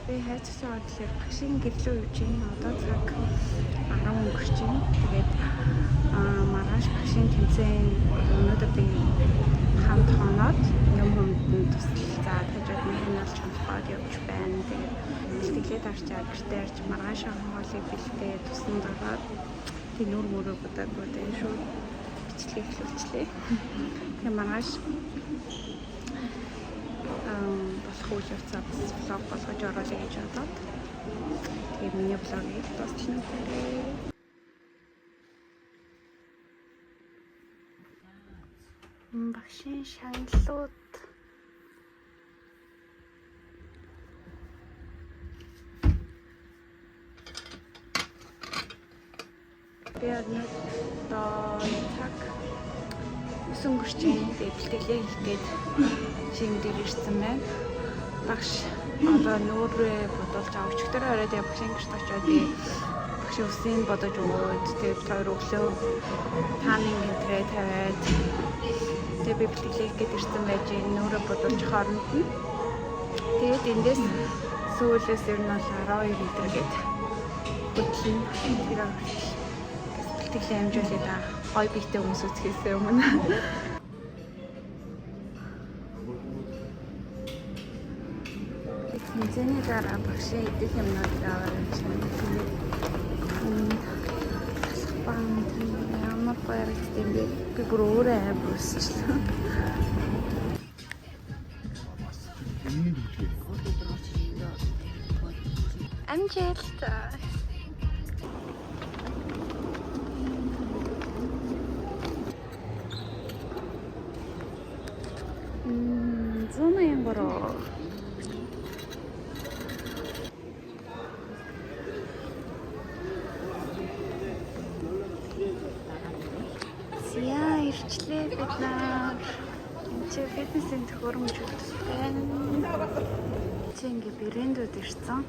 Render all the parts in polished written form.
Би хайцсан бодлоор багшийн гэрлүү юу чинь одоо цаг 10 өнгөрч байна. Тэгээд маргааш багшийн тэмцээн өнөөдөр би хамт хоноод юм хүмдэнд туслалцаад хажууд нь хяналж хамтгаад явж байна. Тэгээд бэлтгэлээ дарчаад гэртээ ирж маргаашаа хоолыг бэлтээ тусна дагаад тэг нүр мөрөө бодаагүй тэгээд шууд бичлэг эхлүүлчихлээ. Тэгээд маргааш болох үйл явцаа бас блог болгож оруулъя гэж бодоод тэгээд миний блогийг дуусгана. Багшийн шаналлууд би одоо цаг 9 өнгөрч байна. Бэлтгэлээ хийгээд чимдэр ирсэн байна. Багш одоо нүрээ бодуулж аваа. Өчигдөр оройд багшийн гэрт очиод багшийн үсийг бодож өгөөд тэгээд хоёр өглөө тааны гинтрээ тавиад тэгээд би бэлтгэлээ хийгээд ирсэн байж нүрээ бодуулж хооронд нь тэгээд эндээс сүүлээс ер нь 12 литр гээд бүтлэн тэрэг бэлтгэлээ амжуулаад гой бийтэй хүмүүс үзэхээс өмнө тэмцээний дараа багшийн идэх юмнууд аваад чинь ямар баяртай би бүр өөрөө амар өсчихлээ. Амжилт. Зуна янгоро. Яа ирчлээ бид нар. Чи фитнесийн төхөөрөмжүүд байна. Чи ингээ брэндүүд ирсэн.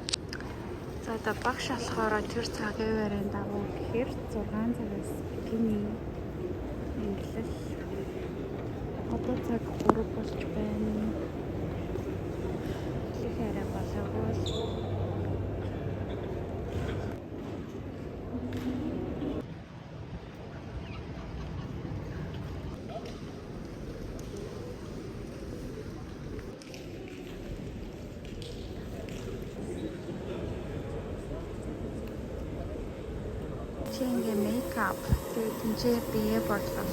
За одоо багш болохоор тэр цагийн байранд дагуу гэхээр 6 цагаас бикини инглиш. Одоо цаг 3 болж байна. Тэгэхээр болоогүй. Чингээ мейкап тэгээд тэнцээ бие бодлоо.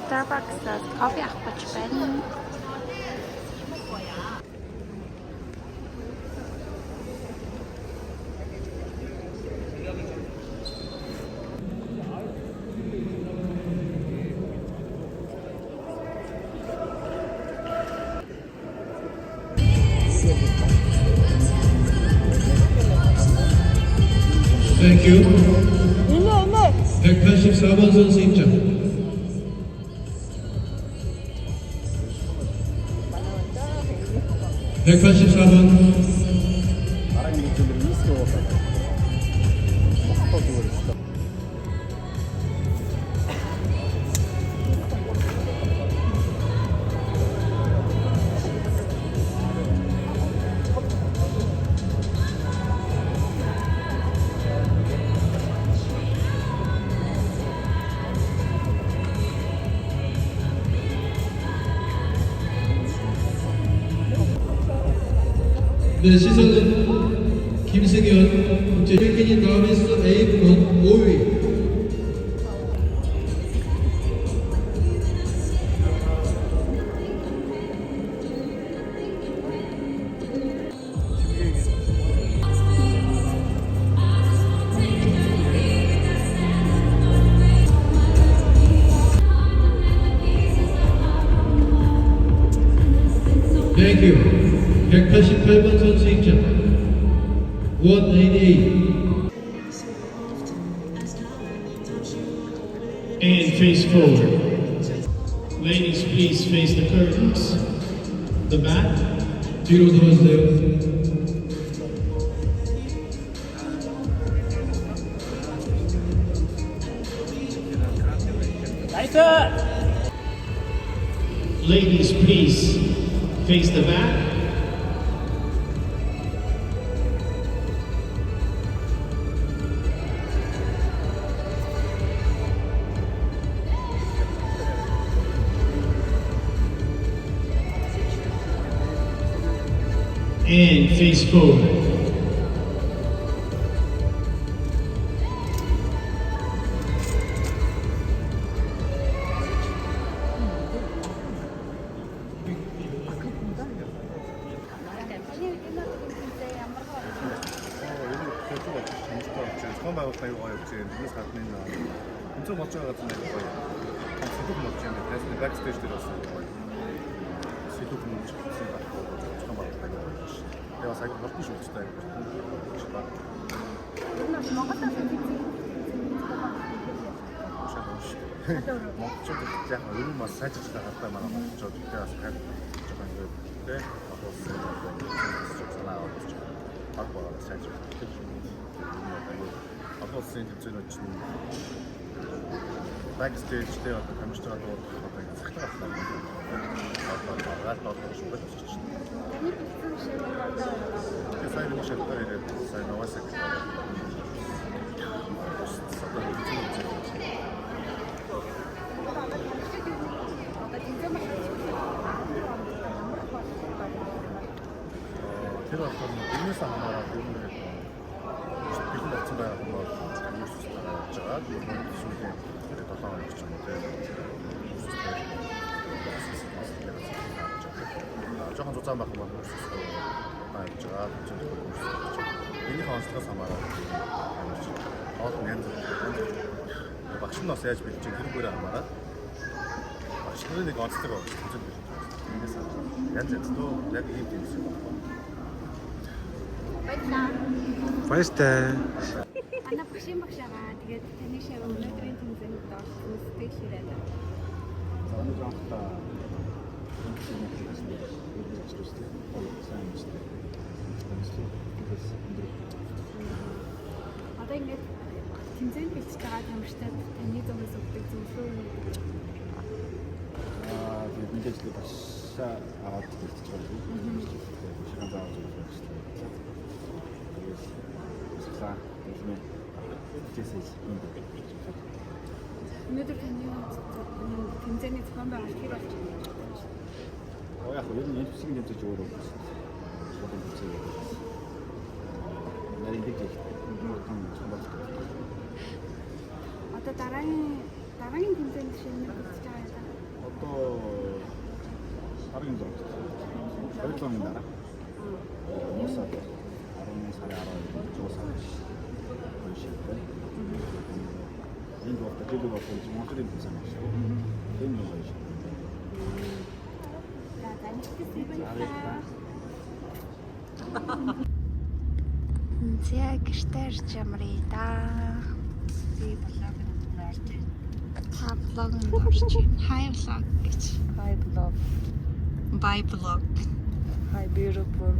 Starbucks кофе авах гэж байна. Thank you. 184번 선수 입장. 네, 시선은 김승현, 국제필기니 다미스 A부문 5위. Thank you. 188번 선수 입장. 188. And face forward. Ladies, please face the curtains. The back. 뒤로 돌아주세요. Ladies, please face the back. And face forward. 처음 봐봤다 이거 어렵지. 누구 사는 거 엄청 멋져 같은 거. 지도 멋지네. 그래서 백스테이지 들었어요. 지도 멋지. 처음 봤다 이거. 내가 사이클 바꾸고 싶다 이거. Çok güzel. Ölüm masajı da hatta bana çok güzel. Çok önemli. Çok sana olmuş. Bak bu arada sadece. Apo senin için backstage'de ya da kamışta da orada sıkıntı var. Rahat şurada kaçış. Sayın şartlar ile sayın Novasek. 제가 비즈니스 하나라 때문에 비즈니스 같은 거야 한번 볼 수 있다가 제가 이번 중에 더 상황을 좀 조금 더 잠깐 한번 볼수 있고 제가 좀 볼수 있죠. 이니 컨스트가 삼아라. 그냥 막 신나서 해야지 지금 이런 거를 안 말아. 막 신나는 거 컨스트가 진짜 그래서 연재도 내가 이게 있어. Баяртай. Ана багшийн багшаага тэгээд таны шав өнөөдрийн тэмцээнд доош үздэг хэрэг. Одоо ингээд тэмцээнд бэлтэж байгаа тамирчдад таны зүгээс өгдөг зөвлөгөө юу? Тэгээд мэдээж л бас аваад бэлтэж байгаа юм. Шигэн зааж байгаа юм шүү дээ. За, тийм. Тэсэж юм. Өнөөдөр таны тэмцээний зохион байгуулалт хэр болж байна? Яг нь энэ хэсэг нэмж өөрөө болсон. Шууд тэмцээ. Нарийн дэг их. Одоо дараагийн тэмцээнд шинээр бэлтэж байгаа юм. Одоо сарын зам. Хоёр цагийн дараа. Мосад 11 сарын 12-нд зуусаад байна. Энэ бол тэгэлэг болсон Монголын тэмцээн байна шүү. Энэ нь байна шүү. За, таньд Зя гэртээр чамрий да. Би блогнд орж байна. Та блогнд орж байна. Хай блог гэж. Hi blog. Bye blog. Hi beautiful.